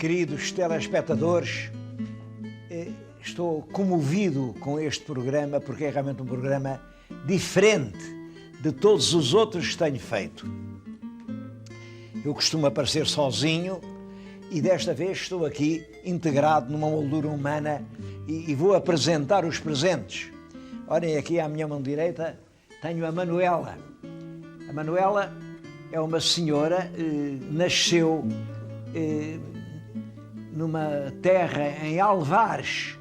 Queridos telespectadores, estou comovido com este programa porque é realmente um programa diferente de todos os outros que tenho feito. Eu costumo aparecer sozinho e desta vez estou aqui integrado numa moldura humana e vou apresentar os presentes. Olhem, aqui à minha mão direita tenho a Manuela. A Manuela é uma senhora, nasceu numa terra em Alvares,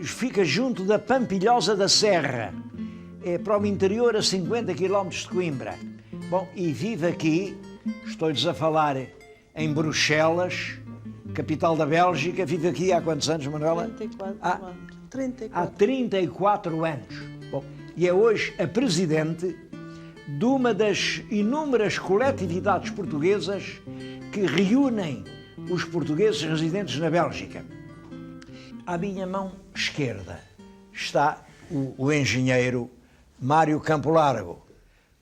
fica junto da Pampilhosa da Serra, para o interior a 50 km de Coimbra. Bom, e vive aqui, estou-lhes a falar em Bruxelas, capital da Bélgica. Vive aqui há quantos anos, Manuela? 34 anos. 34. Há 34 anos. Bom, e é hoje a presidente de uma das inúmeras coletividades portuguesas que reúnem os portugueses residentes na Bélgica. À minha mão esquerda está o engenheiro Mário Campo Largo.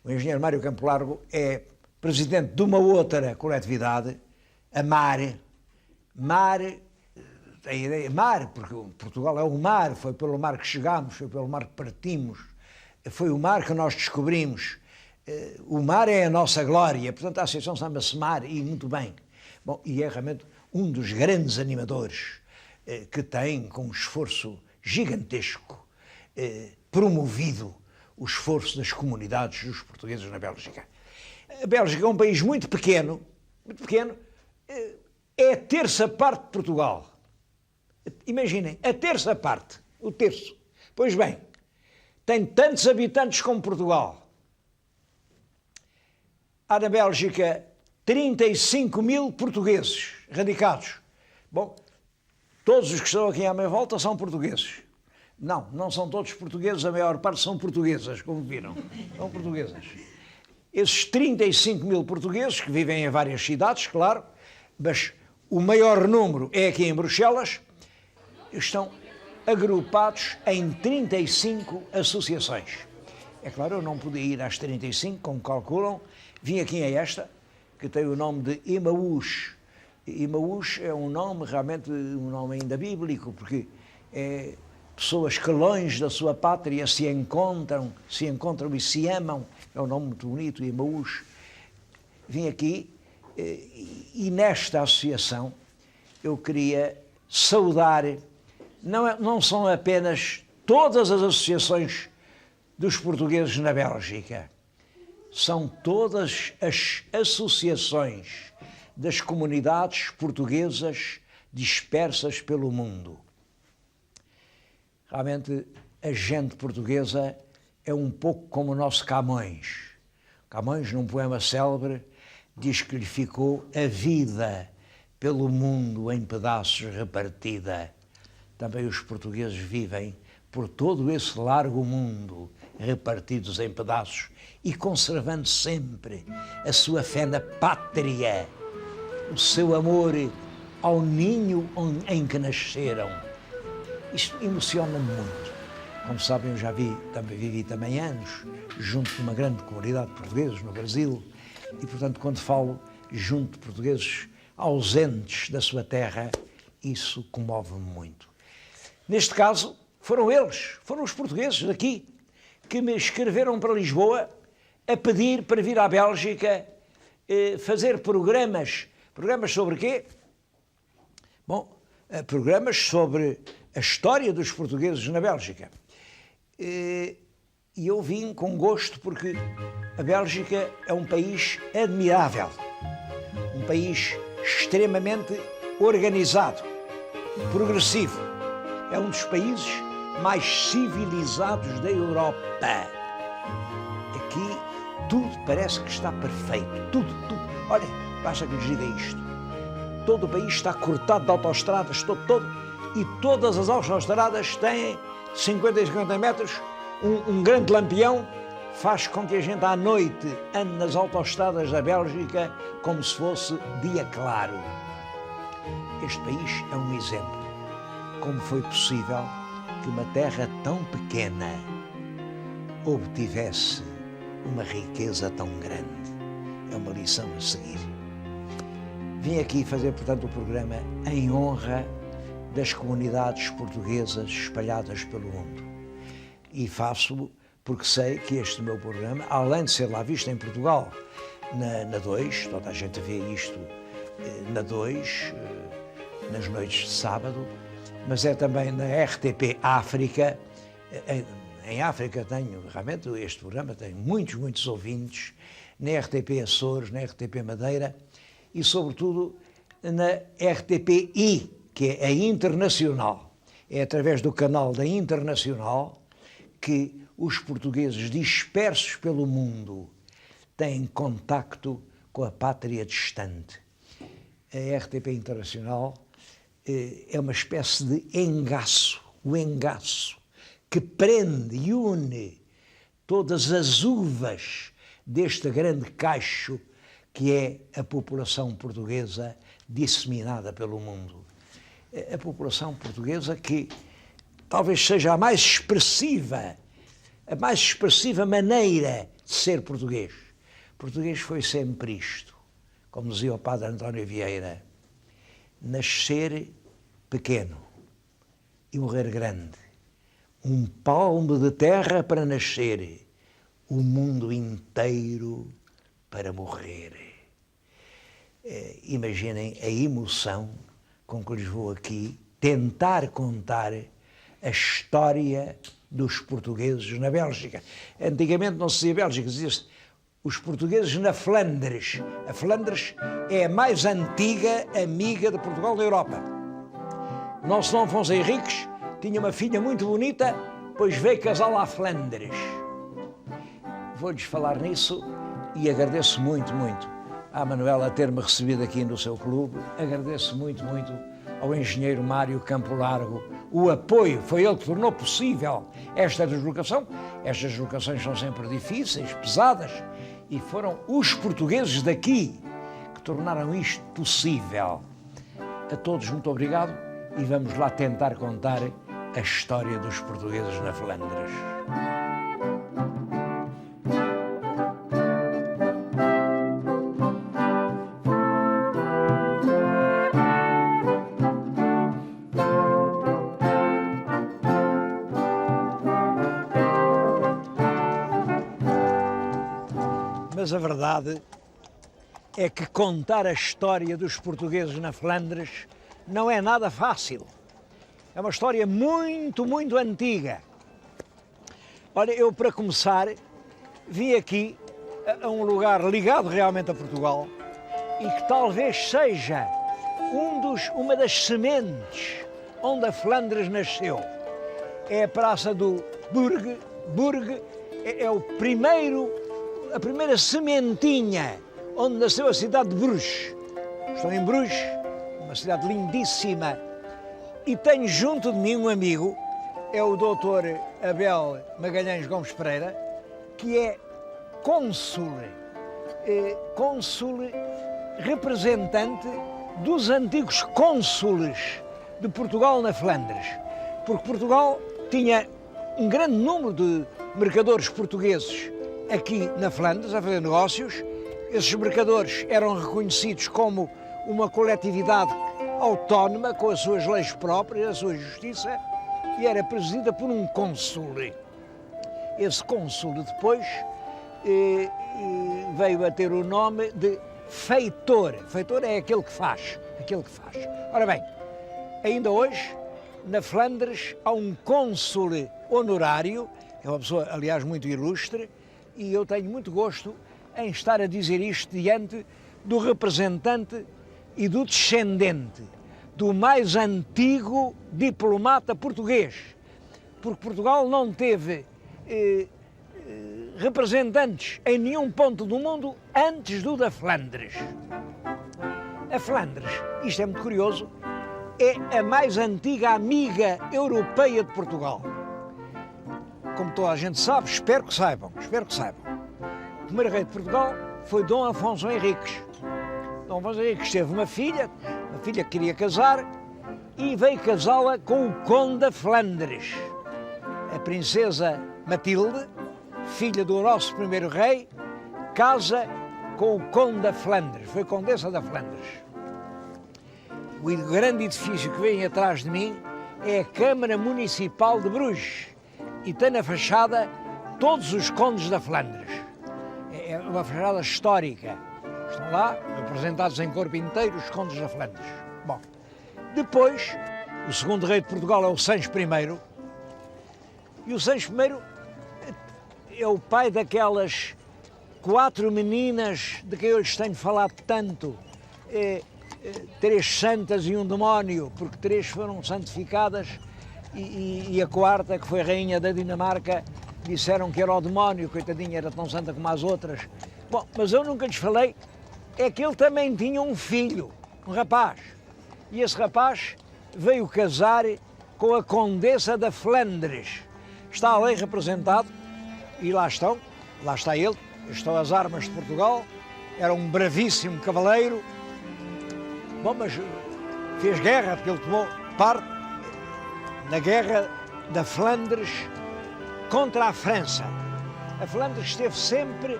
O engenheiro Mário Campo Largo é presidente de uma outra coletividade, a MAR. MAR, a ideia MAR, porque Portugal é o mar, foi pelo mar que chegámos, foi pelo mar que partimos, foi o mar que nós descobrimos. O mar é a nossa glória, portanto a associação chama-se MAR, e muito bem. Bom, e é realmente um dos grandes animadores que tem, com um esforço gigantesco, promovido o esforço das comunidades dos portugueses na Bélgica. A Bélgica é um país muito pequeno, é a terça parte de Portugal. Imaginem, a terça parte, o terço. Pois bem, tem tantos habitantes como Portugal. Há na Bélgica 35 mil portugueses radicados. Bom, todos os que estão aqui à minha volta são portugueses. Não são todos portugueses, a maior parte são portuguesas, como viram. São portuguesas. Esses 35 mil portugueses, que vivem em várias cidades, claro, mas o maior número é aqui em Bruxelas, estão agrupados em 35 associações. É claro, eu não podia ir às 35, como calculam, vim aqui a esta, que tem o nome de Emaús. Emaús é um nome, realmente, um nome ainda bíblico, porque é pessoas que longe da sua pátria se encontram e se amam. É um nome muito bonito, Emaús. Vim aqui e nesta associação eu queria saudar, não são apenas todas as associações dos portugueses na Bélgica, são todas as associações das comunidades portuguesas dispersas pelo mundo. Realmente, a gente portuguesa é um pouco como o nosso Camões. Camões, num poema célebre, diz que lhe ficou a vida pelo mundo em pedaços repartida. Também os portugueses vivem por todo esse largo mundo, repartidos em pedaços e conservando sempre a sua fé na pátria, o seu amor ao ninho em que nasceram. Isto emociona-me muito. Como sabem, eu também vivi anos junto de uma grande comunidade de portugueses no Brasil e, portanto, quando falo junto de portugueses ausentes da sua terra, isso comove-me muito. Neste caso, foram os portugueses daqui, que me escreveram para Lisboa a pedir para vir à Bélgica fazer programas. Programas sobre quê? Bom, programas sobre a história dos portugueses na Bélgica. E eu vim com gosto porque a Bélgica é um país admirável, um país extremamente organizado, progressivo. É um dos países mais civilizados da Europa. Aqui tudo parece que está perfeito, tudo. Olhem, basta que lhes diga isto. Todo o país está cortado de autoestradas, todo. E todas as autoestradas têm 50 e 50 metros, um grande lampião, faz com que a gente à noite ande nas autoestradas da Bélgica como se fosse dia claro. Este país é um exemplo. Como foi possível que uma terra tão pequena obtivesse uma riqueza tão grande? É uma lição a seguir. Vim aqui fazer, portanto, o programa em honra das comunidades portuguesas espalhadas pelo mundo. E faço-o porque sei que este meu programa, além de ser lá visto em Portugal, na 2, toda a gente vê isto na 2, nas noites de sábado, mas é também na RTP África. Em África realmente este programa tem muitos ouvintes, na RTP Açores, na RTP Madeira e, sobretudo, na RTP-I, que é a Internacional. É através do canal da Internacional que os portugueses dispersos pelo mundo têm contacto com a pátria distante. A RTP Internacional é uma espécie de engaço, o engaço que prende e une todas as uvas deste grande cacho que é a população portuguesa disseminada pelo mundo. A população portuguesa que talvez seja a mais expressiva maneira de ser português. Português foi sempre isto, como dizia o padre António Vieira, nascer pequeno e morrer grande. Um palmo de terra para nascer, o mundo inteiro para morrer. Imaginem a emoção com que lhes vou aqui tentar contar a história dos portugueses na Bélgica. Antigamente não se dizia Bélgica, dizia-se os portugueses na Flandres. A Flandres é a mais antiga amiga de Portugal da Europa. Nosso Dom Afonso Henriques tinha uma filha muito bonita, pois veio casá-la à Flandres. Vou-lhes falar nisso e agradeço muito à Manuela ter-me recebido aqui no seu clube. Agradeço muito ao engenheiro Mário Campo Largo o apoio, foi ele que tornou possível esta deslocação. Estas deslocações são sempre difíceis, pesadas, e foram os portugueses daqui que tornaram isto possível. A todos muito obrigado e vamos lá tentar contar a história dos portugueses na Flandres. Mas a verdade é que contar a história dos portugueses na Flandres não é nada fácil. É uma história muito antiga. Olha, eu para começar vim aqui a um lugar ligado realmente a Portugal e que talvez seja uma das sementes onde a Flandres nasceu. É a Praça do Burg. Burg é a primeira sementinha onde nasceu a cidade de Bruges. Estou em Bruges, uma cidade lindíssima, e tenho junto de mim um amigo, é o Dr. Abel Magalhães Gomes Pereira, que é cônsul representante dos antigos cônsules de Portugal na Flandres, porque Portugal tinha um grande número de mercadores portugueses aqui na Flandres a fazer negócios. Esses mercadores eram reconhecidos como uma coletividade autónoma, com as suas leis próprias, a sua justiça, e era presidida por um cônsul. Esse cônsul depois veio a ter o nome de feitor. Feitor é aquele que faz. Ora bem, ainda hoje, na Flandres, há um cônsul honorário, é uma pessoa, aliás, muito ilustre, e eu tenho muito gosto em estar a dizer isto diante do representante e do descendente do mais antigo diplomata português, porque Portugal não teve representantes em nenhum ponto do mundo antes do da Flandres. A Flandres, isto é muito curioso, é a mais antiga amiga europeia de Portugal. Como toda a gente sabe, espero que saibam. O primeiro rei de Portugal foi Dom Afonso Henriques. Dom Afonso Henriques teve uma filha que queria casar e veio casá-la com o Conde da Flandres. A princesa Matilde, filha do nosso primeiro rei, casa com o Conde da Flandres, foi Condessa da Flandres. O grande edifício que vem atrás de mim é a Câmara Municipal de Bruges e tem na fachada todos os condes da Flandres. É uma fachada histórica. Estão lá, apresentados em corpo inteiro, os condes da Flandres. Bom, depois, o segundo rei de Portugal é o Sancho I, e o Sancho I é o pai daquelas 4 meninas de quem eu lhes tenho falado tanto. 3 santas e um demónio, porque 3 foram santificadas e a 4ª, que foi rainha da Dinamarca, disseram que era o demónio, coitadinha, era tão santa como as outras. Bom, mas eu nunca lhes falei, é que ele também tinha um filho, um rapaz, e esse rapaz veio casar com a Condessa da Flandres. Está ali representado, e lá está ele, estão as armas de Portugal, era um bravíssimo cavaleiro. Bom, mas fez guerra, porque ele tomou parte na guerra da Flandres contra a França. A Flandres esteve sempre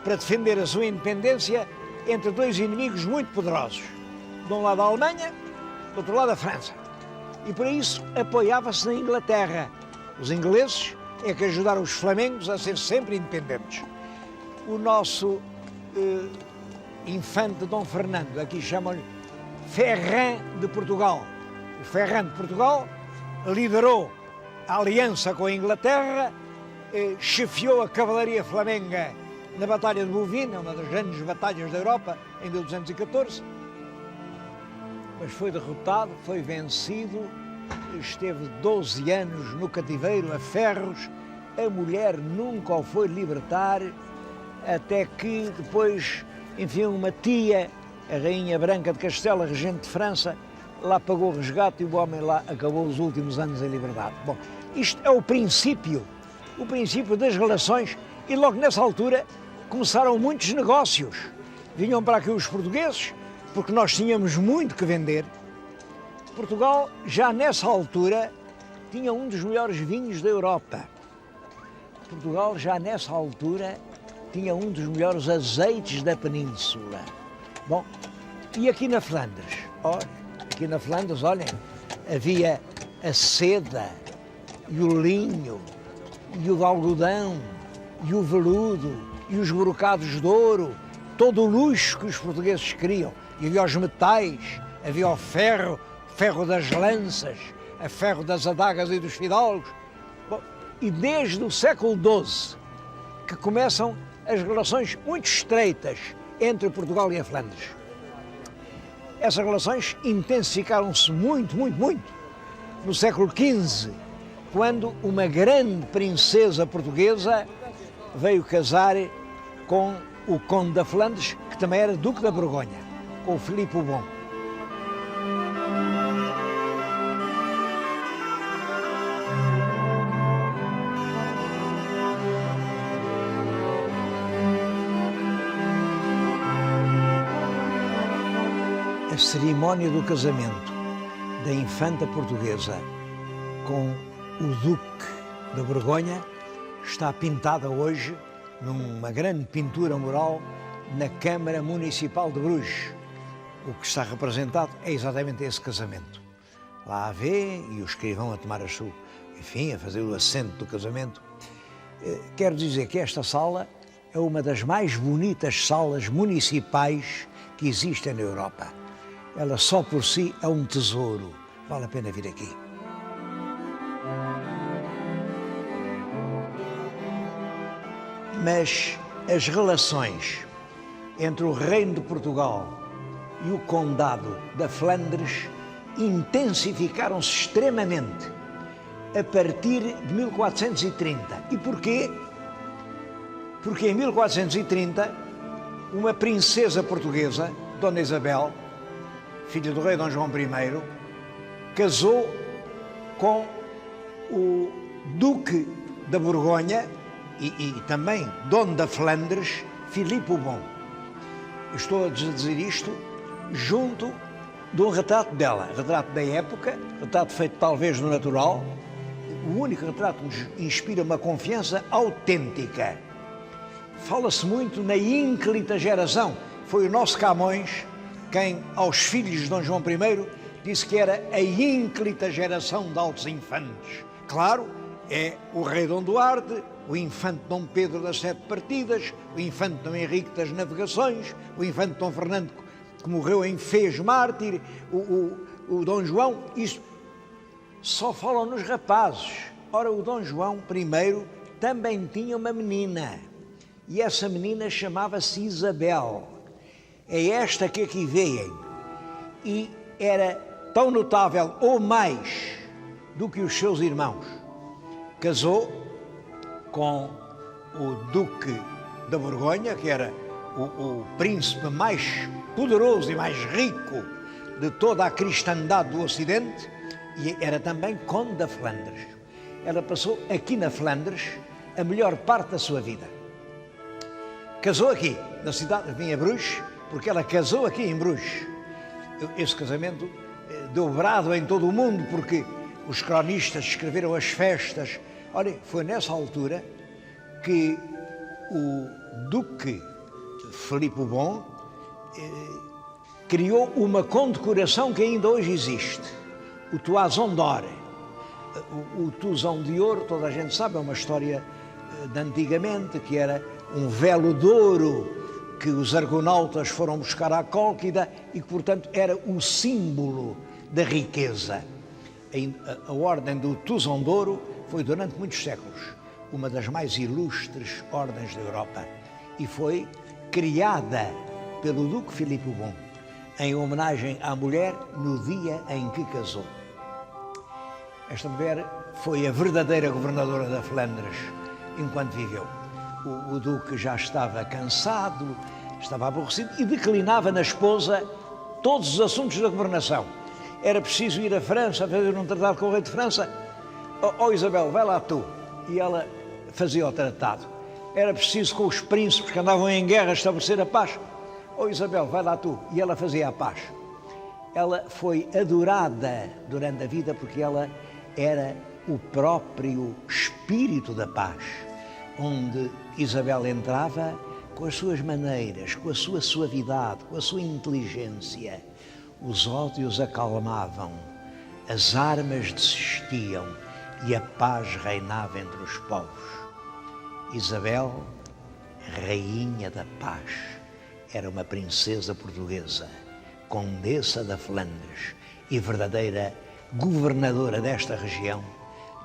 para defender a sua independência entre 2 inimigos muito poderosos. De um lado a Alemanha, do outro lado a França. E por isso apoiava-se na Inglaterra. Os ingleses é que ajudaram os flamengos a ser sempre independentes. O nosso infante Dom Fernando, aqui chamam-lhe Ferrand de Portugal. O Ferrand de Portugal liderou a aliança com a Inglaterra, chefiou a cavalaria flamenga na Batalha de Bouvines, uma das grandes batalhas da Europa, em 1214, mas foi derrotado, foi vencido, esteve 12 anos no cativeiro, a ferros, a mulher nunca o foi libertar, até que depois, enfim, uma tia, a Rainha Branca de Castela, regente de França, lá pagou o resgate e o homem lá acabou os últimos anos em liberdade. Bom, isto é o princípio das relações, e logo nessa altura começaram muitos negócios. Vinham para aqui os portugueses, porque nós tínhamos muito que vender. Portugal, já nessa altura, tinha um dos melhores vinhos da Europa. Portugal, já nessa altura, tinha um dos melhores azeites da península. Bom, e aqui na Flandres? Aqui na Flandres, olhem, havia a seda, e o linho, e o algodão, e o veludo, e os brocados de ouro, todo o luxo que os portugueses queriam. E havia os metais, havia o ferro das lanças, a ferro das adagas e dos fidalgos. Bom, e desde o século XII que começam as relações muito estreitas entre Portugal e a Flandres. Essas relações intensificaram-se muito no século XV, quando uma grande princesa portuguesa veio casar com o conde da Flandres, que também era duque da Borgonha, com o Filipe o Bom. A cerimónia do casamento da infanta portuguesa com o duque da Borgonha está pintada hoje numa grande pintura mural na Câmara Municipal de Bruges. O que está representado é exatamente esse casamento. Lá a vê e o escrivão a tomar a fazer o assento do casamento. Quero dizer que esta sala é uma das mais bonitas salas municipais que existem na Europa. Ela só por si é um tesouro. Vale a pena vir aqui. Mas as relações entre o Reino de Portugal e o Condado da Flandres intensificaram-se extremamente a partir de 1430. E porquê? Porque em 1430, uma princesa portuguesa, Dona Isabel, filha do rei Dom João I, casou com o Duque da Borgonha e também Dono da Flandres, Filipe o Bom. Estou a dizer isto junto de um retrato dela, retrato da época, retrato feito talvez no natural, o único retrato que nos inspira uma confiança autêntica. Fala-se muito na ínclita geração. Foi o nosso Camões quem aos filhos de Dom João I disse que era a ínclita geração de altos infantes. Claro, é o rei Dom Duarte, o infante Dom Pedro das Sete Partidas, o infante Dom Henrique das Navegações, o infante Dom Fernando que morreu em Fez mártir, o Dom João, isso só falam nos rapazes. Ora, o Dom João I também tinha uma menina, e essa menina chamava-se Isabel. É esta que aqui veem, e era tão notável ou mais do que os seus irmãos. Casou com o Duque da Borgonha, que era o príncipe mais poderoso e mais rico de toda a cristandade do Ocidente, e era também conde da Flandres. Ela passou aqui na Flandres a melhor parte da sua vida. Casou aqui, na cidade, vinha Bruges, porque ela casou aqui em Bruges. Esse casamento deu brado em todo o mundo, porque os cronistas escreveram as festas. Olha, foi nessa altura que o Duque Filipe o Bom criou uma condecoração que ainda hoje existe, o Toison d'Or. O Toison de Ouro, toda a gente sabe, é uma história de antigamente, que era um velo de ouro que os argonautas foram buscar à Cólquida e que, portanto, era o símbolo da riqueza. A ordem do Toison de Ouro foi, durante muitos séculos, uma das mais ilustres ordens da Europa e foi criada pelo Duque Filipe o Bom, em homenagem à mulher no dia em que casou. Esta mulher foi a verdadeira governadora da Flandres enquanto viveu. O Duque já estava cansado, estava aborrecido e declinava na esposa todos os assuntos da governação. Era preciso ir à França, fazer um tratado com o rei de França. Oh Isabel, vai lá tu. E ela fazia o tratado. Era preciso com os príncipes que andavam em guerra estabelecer a paz. Oh Isabel, vai lá tu. E ela fazia a paz. Ela foi adorada durante a vida porque ela era o próprio espírito da paz, onde Isabel entrava com as suas maneiras, com a sua suavidade, com a sua inteligência. Os ódios acalmavam, as armas desistiam e a paz reinava entre os povos. Isabel, rainha da paz, era uma princesa portuguesa, condessa da Flandres e verdadeira governadora desta região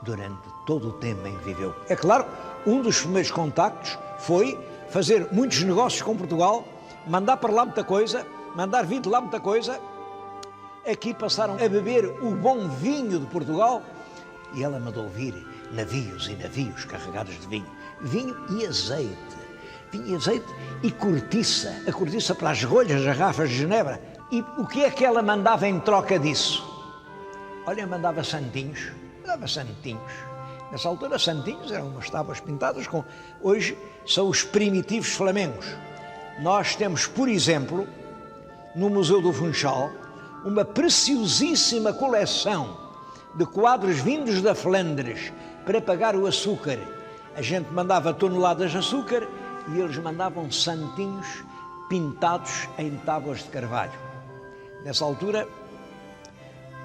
durante todo o tempo em que viveu. É claro, um dos primeiros contactos foi fazer muitos negócios com Portugal, mandar para lá muita coisa, mandar vir de lá muita coisa. Aqui passaram a beber o bom vinho de Portugal e ela mandou vir navios e navios carregados de vinho e azeite. Vinho e azeite e cortiça, a cortiça para as rolhas, as garrafas de Genebra. E o que é que ela mandava em troca disso? Olha, mandava santinhos. Nessa altura, santinhos eram umas tábuas pintadas com... Hoje são os primitivos flamengos. Nós temos, por exemplo, no Museu do Funchal, uma preciosíssima coleção de quadros vindos da Flandres para pagar o açúcar. A gente mandava toneladas de açúcar e eles mandavam santinhos pintados em tábuas de carvalho. Nessa altura,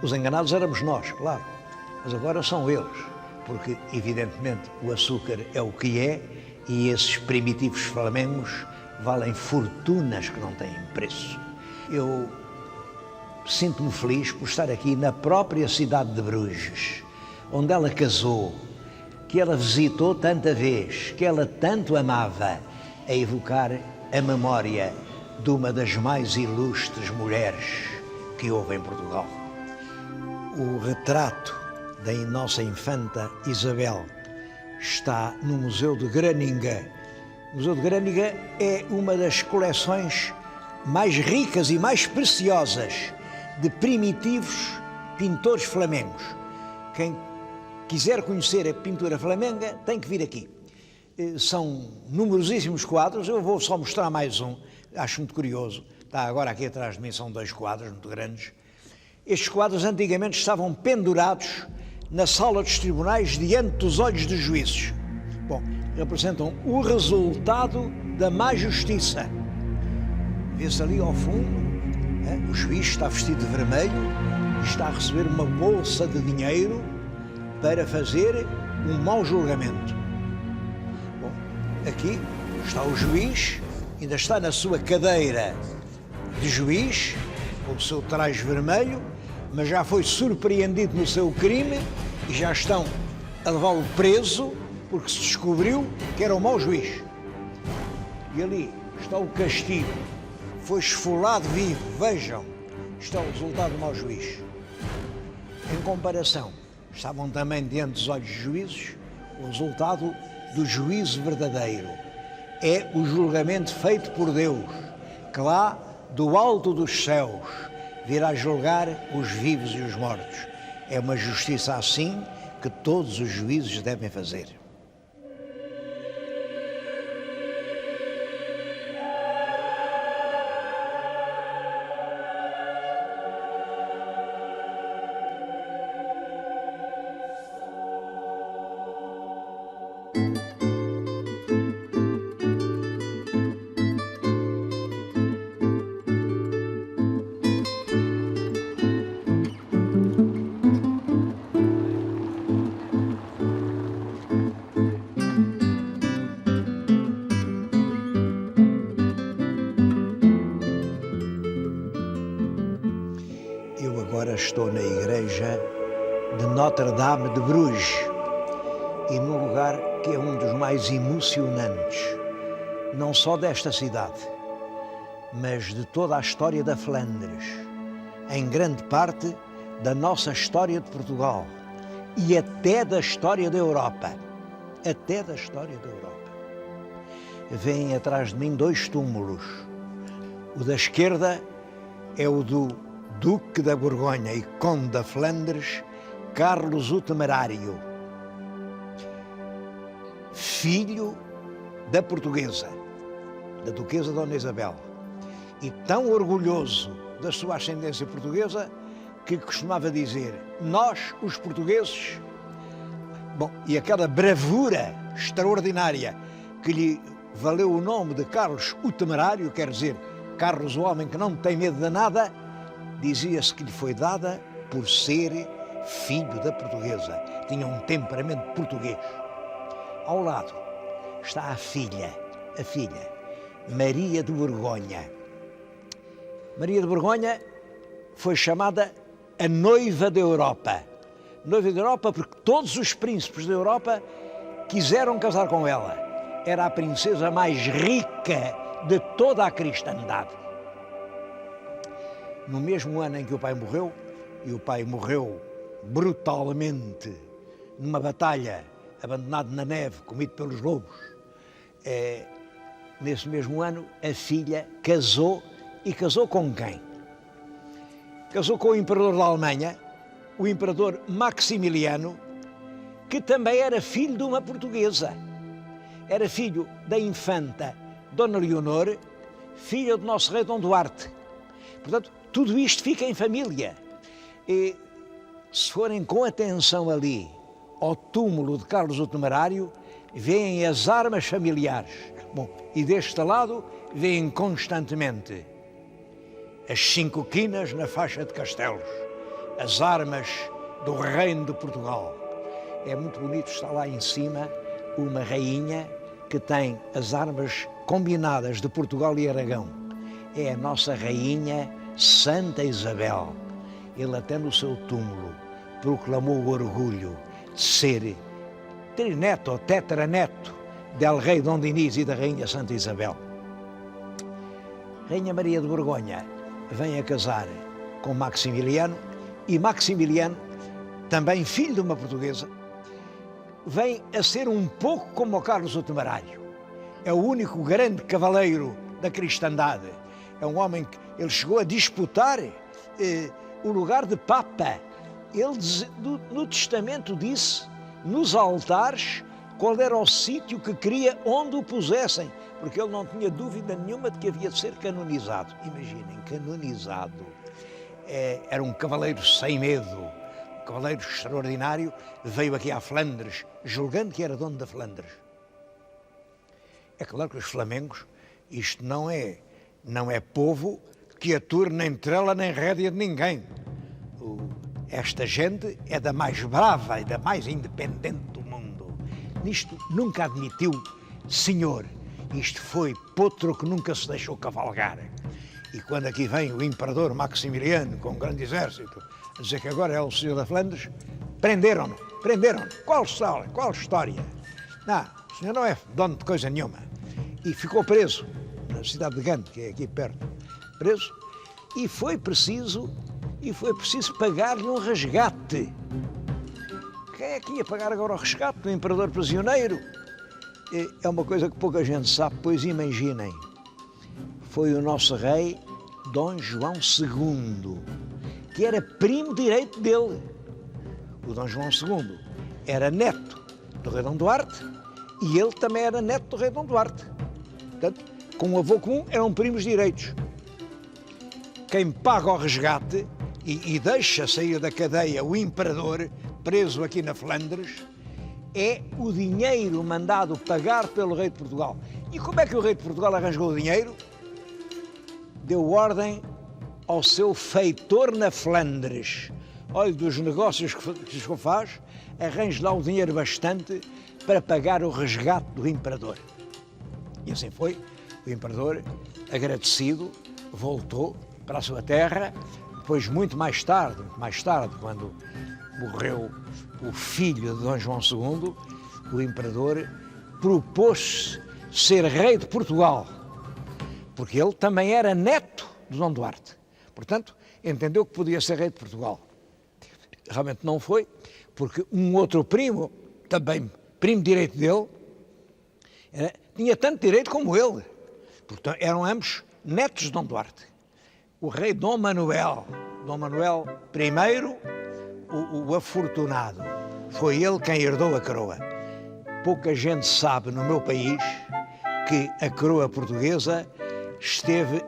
os enganados éramos nós, claro, mas agora são eles, porque, evidentemente, o açúcar é o que é e esses primitivos flamengos valem fortunas que não têm preço. Eu sinto-me feliz por estar aqui na própria cidade de Bruges, onde ela casou, que ela visitou tanta vez, que ela tanto amava, a evocar a memória de uma das mais ilustres mulheres que houve em Portugal. O retrato da nossa infanta Isabel está no Museu de Groningen. O Museu de Groningen é uma das coleções mais ricas e mais preciosas de primitivos pintores flamengos. Quem quiser conhecer a pintura flamenga tem que vir aqui. São numerosíssimos quadros, eu vou só mostrar mais um, acho muito curioso. Está agora aqui atrás de mim, são 2 quadros muito grandes. Estes quadros antigamente estavam pendurados na sala dos tribunais diante dos olhos dos juízes. Bom, representam o resultado da má justiça. Vê-se ali ao fundo O juiz está vestido de vermelho e está a receber uma bolsa de dinheiro para fazer um mau julgamento. Bom, aqui está o juiz, ainda está na sua cadeira de juiz, com o seu traje vermelho, mas já foi surpreendido no seu crime e já estão a levá-lo preso porque se descobriu que era um mau juiz. E ali está o castigo. Foi esfolado vivo. Vejam, isto é o resultado do mau juiz. Em comparação, estavam também diante dos olhos dos juízes o resultado do juízo verdadeiro. É o julgamento feito por Deus, que lá do alto dos céus virá julgar os vivos e os mortos. É uma justiça assim que todos os juízes devem fazer. Agora estou na igreja de Notre-Dame de Bruges e num lugar que é um dos mais emocionantes, não só desta cidade, mas de toda a história da Flandres, em grande parte da nossa história de Portugal e até da história da Europa. Até da história da Europa. Vêm atrás de mim dois túmulos. O da esquerda é o do Duque da Borgonha e Conde da Flandres, Carlos o Temerário, filho da portuguesa, da Duquesa Dona Isabel, e tão orgulhoso da sua ascendência portuguesa que costumava dizer: nós, os portugueses. Bom, e aquela bravura extraordinária que lhe valeu o nome de Carlos o Temerário, quer dizer, Carlos o homem que não tem medo de nada, dizia-se que lhe foi dada por ser filho da portuguesa. Tinha um temperamento português. Ao lado está a filha, Maria de Borgonha. Maria de Borgonha foi chamada a noiva da Europa. Noiva da Europa porque todos os príncipes da Europa quiseram casar com ela. Era a princesa mais rica de toda a cristandade. No mesmo ano em que o pai morreu, e o pai morreu brutalmente numa batalha, abandonado na neve, comido pelos lobos, nesse mesmo ano a filha casou, e casou com quem? Casou com o imperador da Alemanha, o imperador Maximiliano, que também era filho de uma portuguesa. Era filho da infanta Dona Leonor, filha do nosso rei Dom Duarte. Portanto, tudo isto fica em família. E se forem com atenção ali ao túmulo de Carlos o Temerário, veem as armas familiares. Bom, e deste lado veem constantemente as 5 quinas na faixa de castelos, as armas do Reino de Portugal. É muito bonito, está lá em cima uma rainha que tem as armas combinadas de Portugal e Aragão. É a nossa rainha Santa Isabel. Ele até no seu túmulo proclamou o orgulho de ser trineto ou tetraneto del rei Dom Dinis e da rainha Santa Isabel. Rainha Maria de Borgonha vem a casar com Maximiliano, e Maximiliano, também filho de uma portuguesa, vem a ser um pouco como o Carlos o Temerário. É o único grande cavaleiro da cristandade. É um homem que ele chegou a disputar o lugar de Papa. Ele, no testamento, disse, nos altares, qual era o sítio que queria onde o pusessem, porque ele não tinha dúvida nenhuma de que havia de ser canonizado. Imaginem, canonizado. Era um cavaleiro sem medo, um cavaleiro extraordinário, veio aqui à Flandres, julgando que era dono da Flandres. É claro que os flamengos, isto não é povo que ature nem trela nem rédea de ninguém. Esta gente é da mais brava e da mais independente do mundo. Nisto nunca admitiu senhor. Isto foi potro que nunca se deixou cavalgar. E quando aqui vem o imperador Maximiliano com um grande exército a dizer que agora é o senhor da Flandres, prenderam-no. Qual história? Não, o senhor não é dono de coisa nenhuma. E ficou preso na cidade de Gand, que é aqui perto. Preso. E foi preciso pagar-lhe um resgate. Quem é que ia pagar agora o resgate do imperador prisioneiro? É uma coisa que pouca gente sabe, pois imaginem. Foi o nosso rei Dom João II, que era primo direito dele. O Dom João II era neto do rei Dom Duarte e ele também era neto do rei Dom Duarte. Portanto, com um avô comum, eram primos direitos. Quem paga o resgate e deixa sair da cadeia o imperador, preso aqui na Flandres, é o dinheiro mandado pagar pelo rei de Portugal. E como é que o rei de Portugal arranjou o dinheiro? Deu ordem ao seu feitor na Flandres. Olha, dos negócios que se faz, arranje lá o dinheiro bastante para pagar o resgate do imperador. E assim foi. O imperador, agradecido, voltou para a sua terra. Depois, muito mais tarde, quando morreu o filho de Dom João II, o imperador propôs-se ser rei de Portugal, porque ele também era neto de Dom Duarte. Portanto, entendeu que podia ser rei de Portugal. Realmente não foi, porque um outro primo, também primo direito dele, tinha tanto direito como ele. Portanto, eram ambos netos de Dom Duarte. O rei Dom Manuel I, o afortunado, foi ele quem herdou a coroa. Pouca gente sabe no meu país que a coroa portuguesa esteve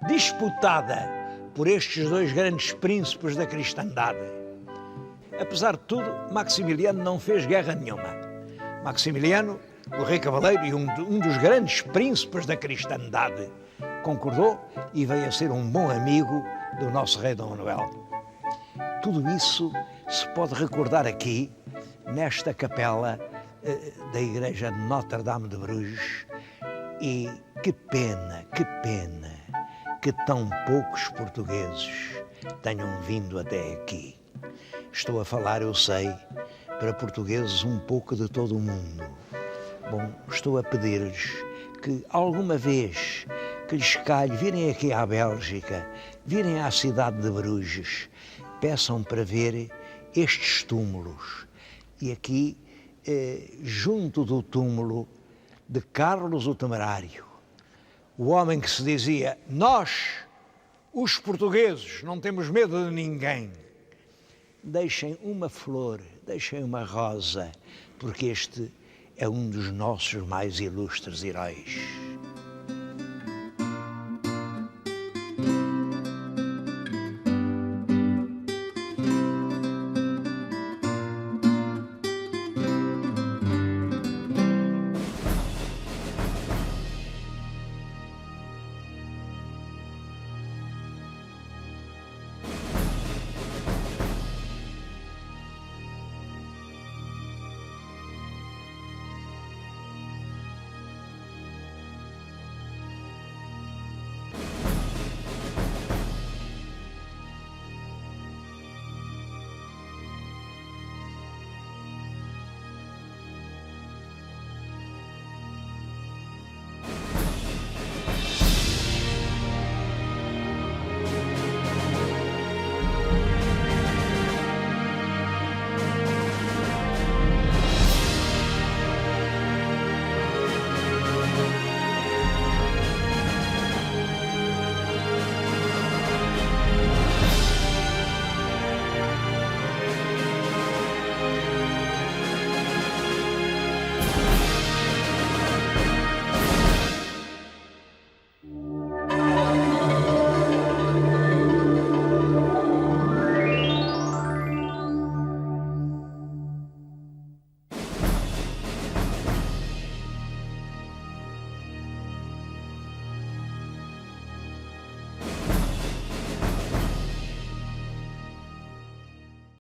disputada por estes dois grandes príncipes da cristandade. Apesar de tudo, Maximiliano não fez guerra nenhuma. Maximiliano, o rei cavaleiro e um dos grandes príncipes da cristandade, concordou e veio a ser um bom amigo do nosso rei Dom Manuel. Tudo isso se pode recordar aqui, nesta capela da igreja de Notre-Dame de Bruges. E que pena que tão poucos portugueses tenham vindo até aqui. Estou a falar, eu sei, para portugueses um pouco de todo o mundo. Bom, estou a pedir-lhes que alguma vez que lhes calhe virem aqui à Bélgica, virem à cidade de Bruges, peçam para ver estes túmulos. E aqui, junto do túmulo de Carlos o Temerário, o homem que se dizia: nós, os portugueses, não temos medo de ninguém. Deixem uma flor, deixem uma rosa, porque este é um dos nossos mais ilustres heróis.